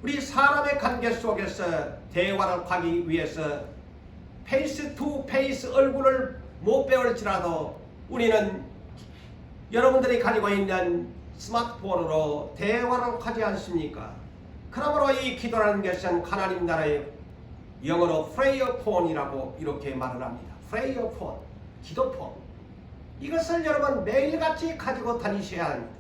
우리 사람의 관계 속에서 대화를 하기 위해서 페이스 투 페이스 얼굴을 못 배울지라도 우리는 여러분들이 가지고 있는 스마트폰으로 대화를 하지 않습니까? 그러므로 이 기도라는 것은 하나님 나라의 영어로 프레이어폰이라고 이렇게 말을 합니다. 프레이어폰, 기도폰. 이것을 여러분 매일같이 가지고 다니셔야 합니다.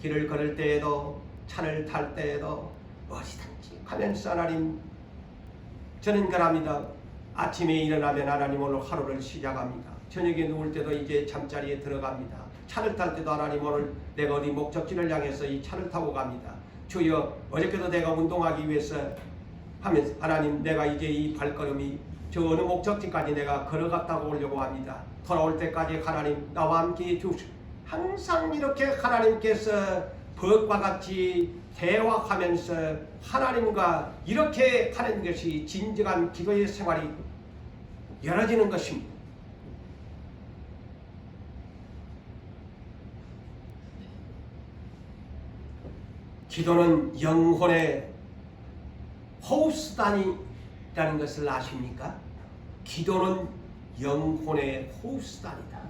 길을 걸을 때에도 차를 탈 때에도 어디든지 가면서 하나님, 저는 그럽니다. 아침에 일어나면 하나님 오늘 하루를 시작합니다. 저녁에 누울 때도 이제 잠자리에 들어갑니다. 차를 탈 때도 하나님 오늘 내가 어디 목적지를 향해서 이 차를 타고 갑니다. 주여, 어저께도 내가 운동하기 위해서 하면서 하나님, 내가 이제 이 발걸음이 저 어느 목적지까지 내가 걸어갔다 오려고 합니다. 돌아올 때까지 하나님 나와 함께 해주시오. 항상 이렇게 하나님께서 법과 같이 대화하면서 하나님과 이렇게 하는 것이 진정한 기도의 생활이 열어지는 것입니다. 기도는 영혼의 호흡수단이라는 것을 아십니까? 기도는 영혼의 호흡수단이다.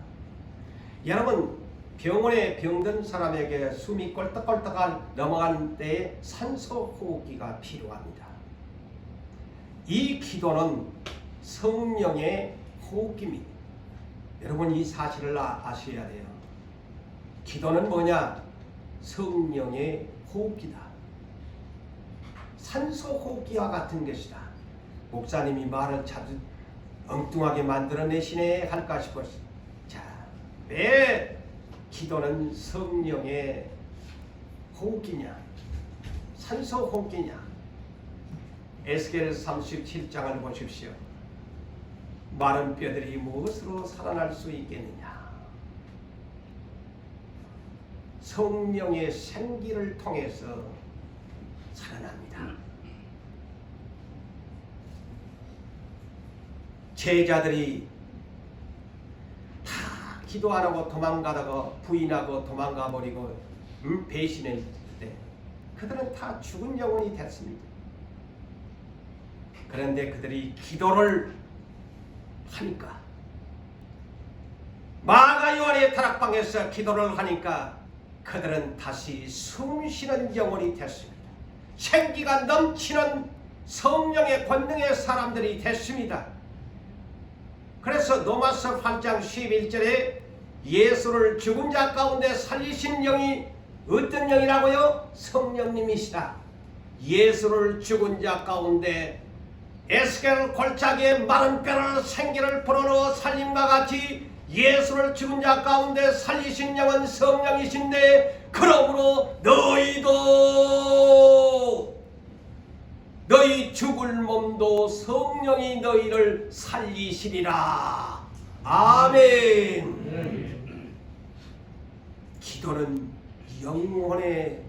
여러분, 병원에 병든 사람에게 숨이 꼴딱꼴딱 넘어가는 때에 산소 호흡기가 필요합니다. 이 기도는 성령의 호흡기입니다. 여러분, 이 사실을 아셔야 돼요. 기도는 뭐냐? 성령의 호흡기다. 산소 호흡기와 같은 것이다. 목사님이 말을 자주 엉뚱하게 만들어내시네 할까 싶었어. 자, 왜 기도는 성령의 호흡기냐? 산소 호흡기냐? 에스겔 37장을 보십시오. 마른 뼈들이 무엇으로 살아날 수 있겠느냐? 성령의 생기를 통해서 살아납니다. 제자들이 다 기도 안 하고 도망가다가 부인하고 도망가 버리고 배신했을 때 그들은 다 죽은 영혼이 됐습니다. 그런데 그들이 기도를 하니까, 마가 요한의 다락방에서 기도를 하니까 그들은 다시 숨쉬는 영혼이 됐습니다. 생기가 넘치는 성령의 권능의 사람들이 됐습니다. 그래서 로마서 8장 11절에 예수를 죽은 자 가운데 살리신 영이 어떤 영이라고요? 성령님이시다. 예수를 죽은 자 가운데 에스겔 골짜기에 마른 뼈를 생기를 불어넣어 살림과 같이 예수를 죽은 자 가운데 살리신 영은 성령이신데, 그러므로 너희도 너희 죽을 몸도 성령이 너희를 살리시리라. 아멘. 기도는 영혼의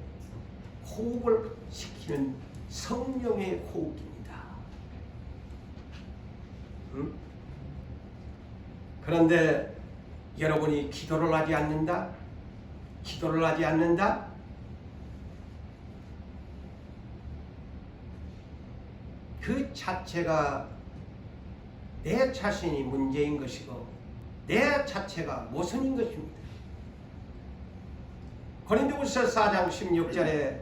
호흡을 시키는 성령의 호흡입니다. 그런데 여러분이 기도를 하지 않는다? 기도를 하지 않는다? 그 자체가 내 자신이 문제인 것이고 내 자체가 모순인 것입니다. 고린도후서 4장 16절에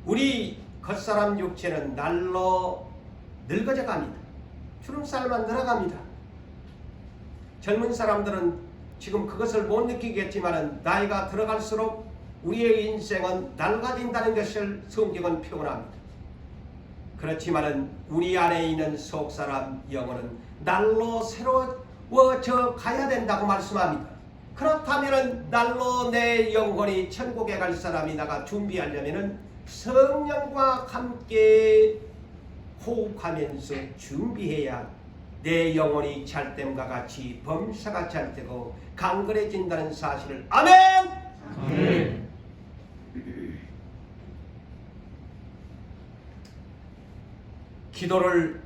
우리 겉사람 육체는 날로 늙어져 갑니다. 주름살만 늘어갑니다. 젊은 사람들은 지금 그것을 못 느끼겠지만 나이가 들어갈수록 우리의 인생은 낡아진다는 것을 성경은 표현합니다. 그렇지만은 우리 안에 있는 속사람 영혼은 날로 새로워져 가야 된다고 말씀합니다. 그렇다면은 날로 내 영혼이 천국에 갈 사람이 나가 준비하려면은 성령과 함께 호흡하면서 준비해야 내 영혼이 찰됨과 같이 범사가 찰되고 강건해진다는 사실을 아멘! 아멘. 기도를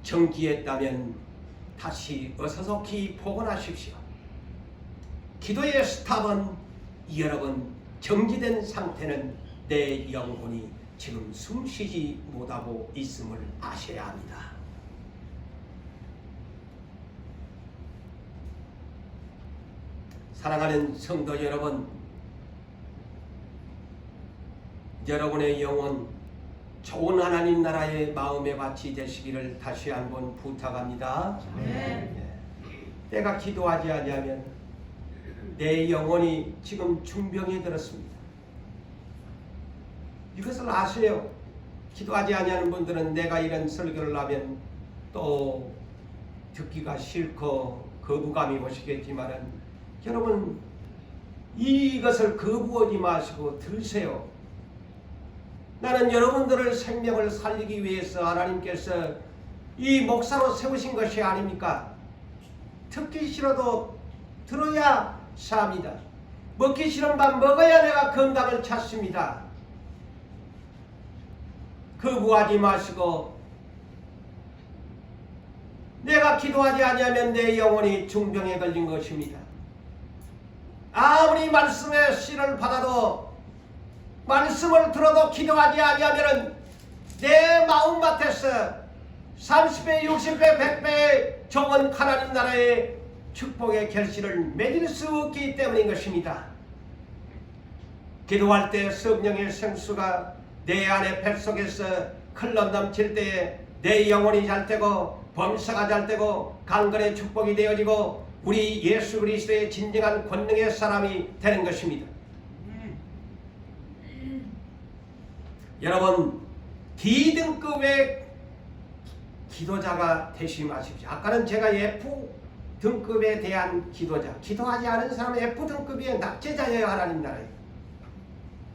정지했다면 다시 어서속히 복원하십시오. 기도의 스탑은 여러분 정지된 상태는 내 영혼이 지금 숨쉬지 못하고 있음을 아셔야 합니다. 사랑하는 성도 여러분, 여러분의 영혼 좋은 하나님 나라의 마음의 밭이 되시기를 다시 한번 부탁합니다. 내가 기도하지 아니하면 내 영혼이 지금 중병에 들었습니다. 이것을 아세요. 기도하지 아니하는 분들은 내가 이런 설교를 하면 또 듣기가 싫고 거부감이 오시겠지만은 여러분 이것을 거부하지 마시고 들으세요. 나는 여러분들의 생명을 살리기 위해서 하나님께서 이 목사로 세우신 것이 아닙니까? 듣기 싫어도 들어야 삽니다. 먹기 싫은 밥 먹어야 내가 건강을 찾습니다. 거부하지 마시고 내가 기도하지 아니하면 내 영혼이 중병에 걸린 것입니다. 아무리 말씀의 씨를 받아도 말씀을 들어도 기도하지 아니하면 내 마음밭에서 30배, 60배, 100배의 좋은 하나님 나라의 축복의 결실을 맺을 수 없기 때문인 것입니다. 기도할 때 성령의 생수가 내 안에 뱃속에서 흘러 넘칠 때에 내 영혼이 잘되고 범사가 잘되고 강건의 축복이 되어지고 우리 예수 그리스도의 진정한 권능의 사람이 되는 것입니다. 여러분 D등급의 기도자가 되시 마십시오. 아까는 제가 F등급에 대한 기도자, 기도하지 않은 사람은 F등급의 낙제자예요. 하나님 나라에.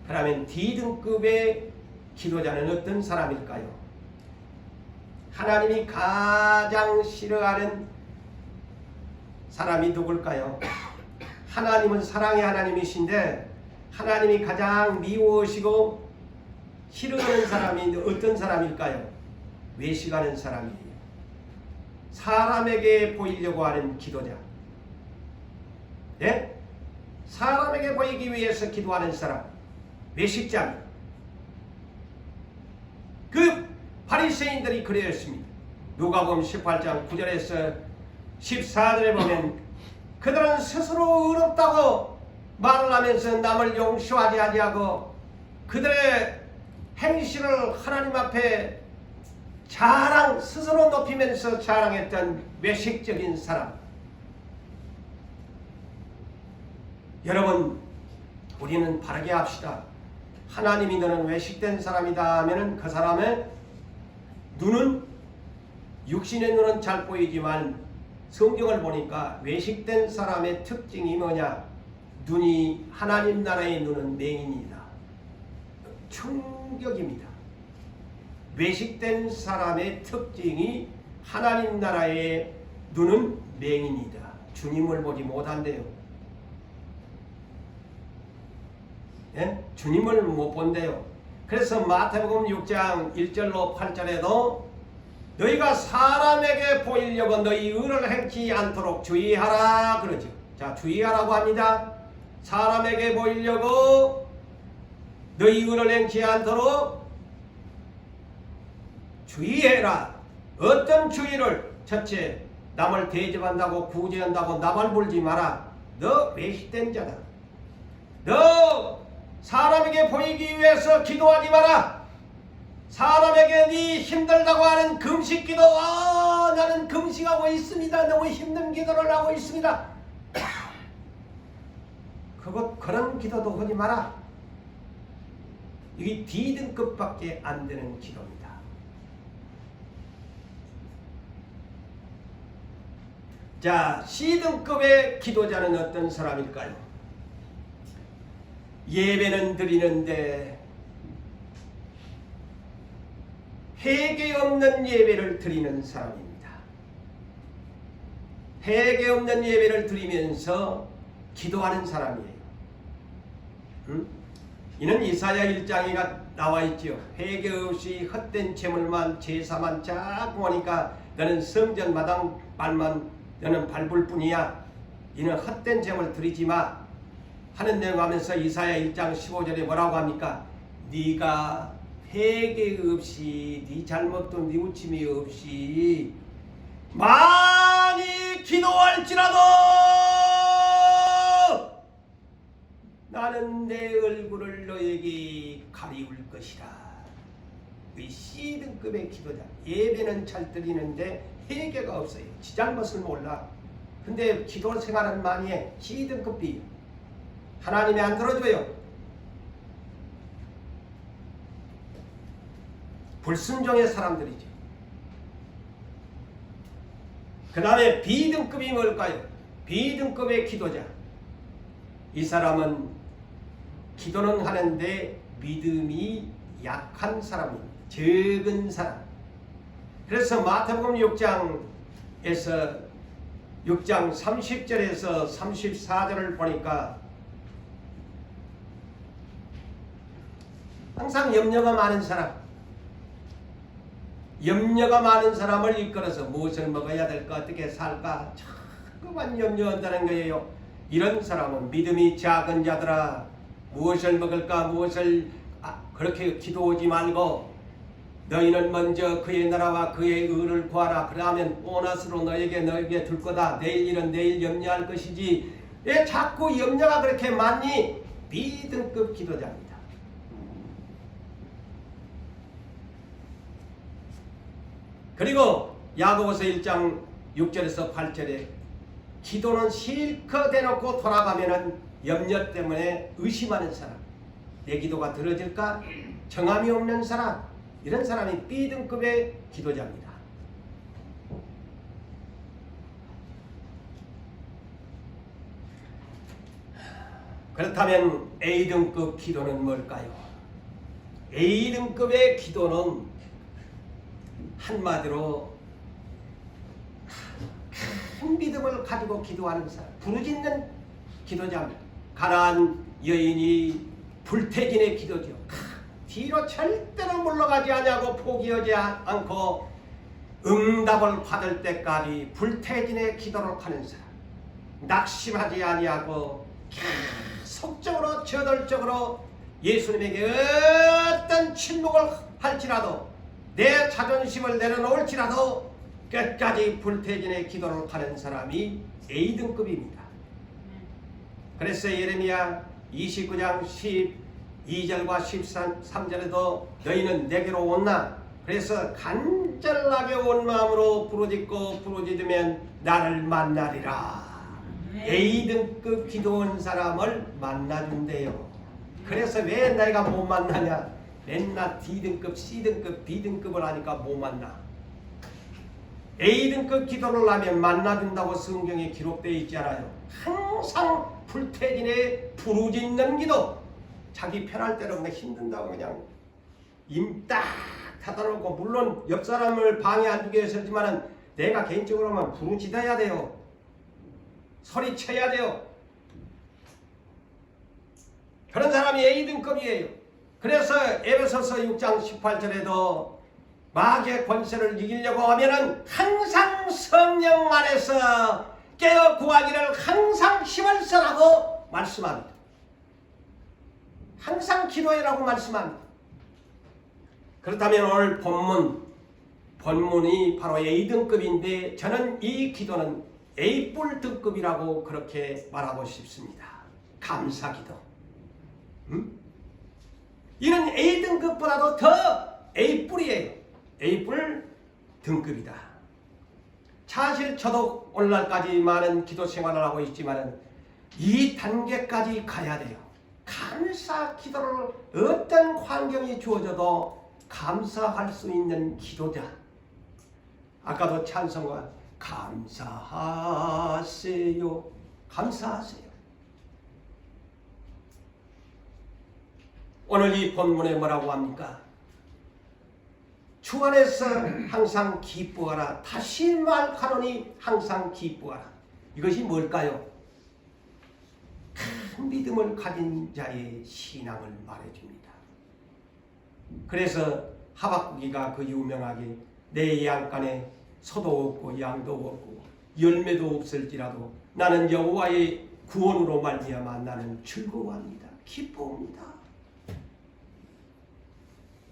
그러면 D등급의 기도자는 어떤 사람일까요? 하나님이 가장 싫어하는 사람이 누굴까요? 하나님은 사랑의 하나님이신데 하나님이 가장 미워하시고 싫어하는 사람이 어떤 사람일까요? 외식하는 사람이에요. 사람에게 보이려고 하는 기도자. 네? 사람에게 보이기 위해서 기도하는 사람. 외식자. 그 바리새인들이 그랬습니다. 누가복음 18장 9절에서 14절에 보면 그들은 스스로 의롭다고 말을 하면서 남을 용서하지 아니하고 그들의 행실을 하나님 앞에 스스로 높이면서 자랑했던 외식적인 사람. 여러분 우리는 바르게 합시다. 하나님이 너는 외식된 사람이다 하면은 그 사람의 눈은 육신의 눈은 잘 보이지만 성경을 보니까 외식된 사람의 특징이 뭐냐? 눈이 하나님 나라의 눈은 맹인이다. 충격입니다. 외식된 사람의 특징이 하나님 나라의 눈은 맹인이다. 주님을 보지 못한대요. 예? 주님을 못 본대요. 그래서 마태복음 6장 1절로 8절에도 너희가 사람에게 보이려고 너희 의를 행치 않도록 주의하라 그러죠. 자, 주의하라고 합니다. 사람에게 보이려고 너희 의를 행치 않도록 주의해라. 어떤 주의를? 첫째, 남을 대접한다고 구제한다고 나발 불지 마라. 너 외식된 자다. 너 사람에게 보이기 위해서 기도하지 마라. 사람에게 네 힘들다고 하는 금식기도 나는 금식하고 있습니다. 너무 힘든 기도를 하고 있습니다. 그런 기도도 하지 마라. 이게 D등급밖에 안 되는 기도입니다. 자, C등급의 기도자는 어떤 사람일까요? 예배는 드리는데 회개 없는 예배를 드리는 사람입니다. 회개 없는 예배를 드리면서 기도하는 사람이에요. 이는 이사야 1장에 나와 있지요. 회개 없이 헛된 재물만 제사만 자꾸 하니까 너는 성전 마당 발만 너는 밟을 뿐이야. 이는 헛된 재물 드리지 마 하는 내용 하면서 이사야 1장 15절에 뭐라고 합니까? 네가 회개 없이 네 잘못도 뉘우침이 없이 많이 기도할지라도 나는 내 얼굴을 너에게 가리울 것이라. 이 C등급의 기도자. 예배는 잘 드리는데 회개가 없어요. 지 잘못을 몰라. 근데 기도 생활은 많이 해. C등급이에요. 하나님이 안 들어줘요. 불순종의 사람들이죠. 그 다음에 B등급이 뭘까요? B등급의 기도자. 이 사람은 기도는 하는데 믿음이 약한 사람입니다. 적은 사람. 그래서 마태복음 6장 30절에서 34절을 보니까 항상 염려가 많은 사람을 이끌어서 무엇을 먹어야 될까, 어떻게 살까 자꾸만 염려한다는 거예요. 이런 사람은 믿음이 작은 자들아, 무엇을 먹을까, 그렇게 기도하지 말고 너희는 먼저 그의 나라와 그의 의를 구하라. 그러면 보너스로 너에게 줄 거다. 내일 일은 내일 염려할 것이지. 왜 자꾸 염려가 그렇게 많니? B등급 기도자입니다. 그리고 야고보서 1장 6절에서 8절에 기도는 실컷 해놓고 돌아가면은 염려 때문에 의심하는 사람, 내 기도가 들어질까? 정함이 없는 사람, 이런 사람이 B등급의 기도자입니다. 그렇다면 A등급 기도는 뭘까요? A등급의 기도는 한마디로 큰 믿음을 가지고 기도하는 사람, 부르짖는 기도자입니다. 가난한 여인이 불태진의 기도죠. 뒤로 절대로 물러가지 아니하고 포기하지 않고 응답을 받을 때까지 불태진의 기도를 하는 사람, 낙심하지 아니하고 계속적으로 저돌적으로 예수님에게 어떤 침묵을 할지라도 내 자존심을 내려놓을지라도 끝까지 불태진의 기도를 하는 사람이 A등급입니다. 그래서 예레미야 29장 12절과 13절에도 너희는 내게로 온나, 그래서 간절하게 온 마음으로 부르짖으면 나를 만나리라. A등급 기도한 사람을 만나준대요. 그래서 왜 내가 못 만나냐? 맨날 D등급, C등급, B등급을 하니까 못 만나. A등급 기도를 하면 만나준다고 성경에 기록되어 있잖아요. 항상 불태진에 부르짖는 기도. 자기 편할 때로 그냥 힘든다고 그냥 입 딱 닫아놓고, 물론 옆 사람을 방해 안 주기 위해서지만 내가 개인적으로만 부르짖어야 돼요. 소리쳐야 돼요. 그런 사람이 A등급이에요. 그래서 에베소서 6장 18절에도 마귀의 권세를 이기려고 하면은 항상 성령 안에서 깨어 구하기를 항상 힘을 써라고 말씀합니다. 항상 기도해라고 말씀합니다. 그렇다면 오늘 본문이 바로 A등급인데 저는 이 기도는 A뿔 등급이라고 그렇게 말하고 싶습니다. 감사기도. 이는 A등급보다도 더 A뿔이에요. A뿔 등급이다. 사실 저도 오늘날까지 많은 기도 생활을 하고 있지만 이 단계까지 가야 돼요. 감사 기도를 어떤 환경이 주어져도 감사할 수 있는 기도자. 아까도 찬송과 감사하세요. 감사하세요. 오늘 이 본문에 뭐라고 합니까? 주 안에서 항상 기뻐하라. 다시 말하노니 항상 기뻐하라. 이것이 뭘까요? 큰 믿음을 가진 자의 신앙을 말해줍니다. 그래서 하박국이가 그 유명하게 내 양간에 소도 없고 양도 없고 열매도 없을지라도 나는 여호와의 구원으로 말미암아 나는 즐거워합니다. 기뻐합니다.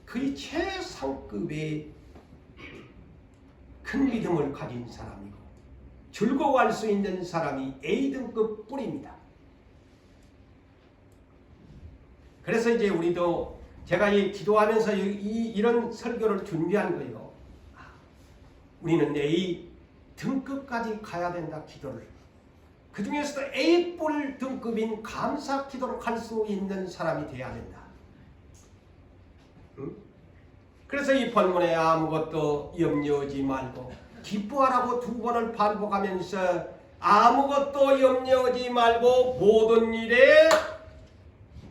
그의 최상급의 큰 믿음을 가진 사람이고 즐거워할 수 있는 사람이 A등급 뿐입니다. 그래서 이제 우리도 제가 기도하면서 이런 설교를 준비한 거예요. 우리는 A 등급까지 가야 된다. 기도를 그 중에서도 A뿔 등급인 감사 기도를 할 수 있는 사람이 되어야 된다. 그래서 이 본문에 아무것도 염려하지 말고 기뻐하라고 2번을 반복하면서 아무것도 염려하지 말고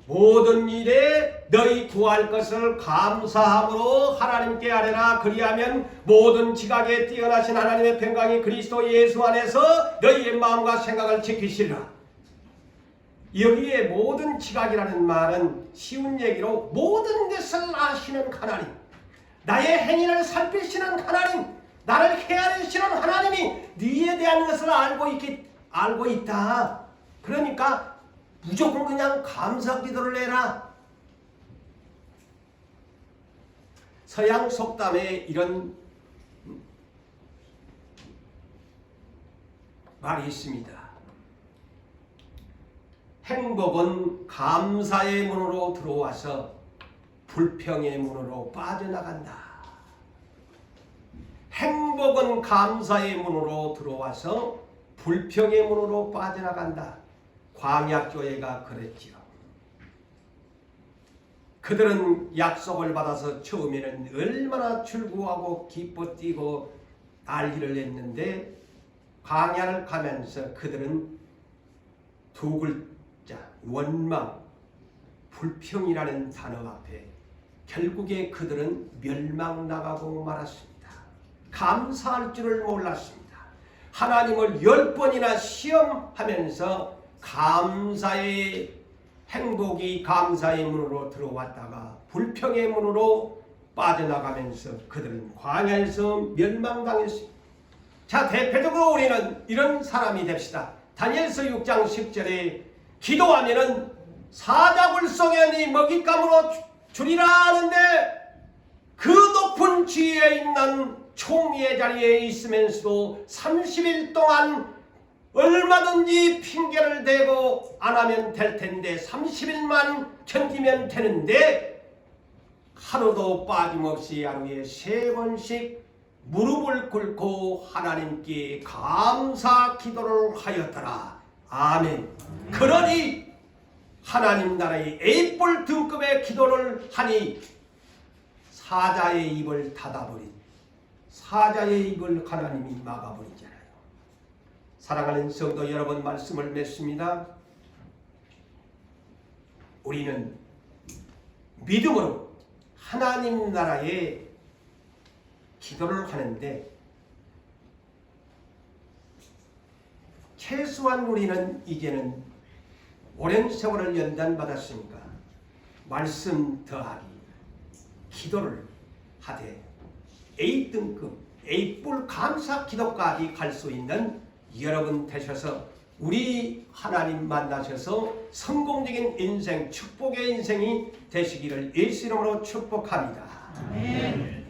모든 일에 너희 구할 것을 감사함으로 하나님께 아뢰라. 그리하면 모든 지각에 뛰어나신 하나님의 평강이 그리스도 예수 안에서 너희의 마음과 생각을 지키시리라. 여기에 모든 지각이라는 말은 쉬운 얘기로 모든 것을 아시는 하나님, 나의 행위를 살피시는 하나님, 나를 헤아리시는 하나님이 네에 대한 것을 알고 있다. 그러니까 무조건 그냥 감사 기도를 해라. 서양 속담에 이런 말이 있습니다. 행복은 감사의 문으로 들어와서 불평의 문으로 빠져나간다. 행복은 감사의 문으로 들어와서 불평의 문으로 빠져나간다. 광야교회가 그랬지요. 그들은 약속을 받아서 처음에는 얼마나 즐거워하고 기뻐 뛰고 난리를 냈는데 광야를 가면서 그들은 2글자 원망, 불평이라는 단어 앞에 결국에 그들은 멸망당하고 말았습니다. 감사할 줄을 몰랐습니다. 하나님을 10번이나 시험하면서 감사의 행복이 감사의 문으로 들어왔다가 불평의 문으로 빠져나가면서 그들은 광야에서 멸망당했습니다. 자, 대표적으로 우리는 이런 사람이 됩시다. 다니엘서 6장 10절에 기도하면은 사자불성연이 먹잇감으로 주리라 하는데 그 높은 지위에 있는 총리의 자리에 있으면서도 30일 동안 얼마든지 핑계를 대고 안 하면 될 텐데 30일만 견디면 되는데 하루도 빠짐없이 하루에 3번씩 무릎을 꿇고 하나님께 감사 기도를 하였더라. 아멘. 그러니 하나님 나라의 A뿔 등급의 기도를 하니 사자의 입을 닫아버린, 사자의 입을 하나님이 막아버리잖아요. 사랑하는 성도 여러분, 말씀을 맺습니다. 우리는 믿음으로 하나님 나라의 기도를 하는데 최소한 우리는 이제는 오랜 세월을 연단받았으니까 말씀 더하기 기도를 하되 A등급 A뿔 감사 기도까지 갈 수 있는 여러분 되셔서 우리 하나님 만나셔서 성공적인 인생, 축복의 인생이 되시기를 예수 이름으로 축복합니다. 아멘.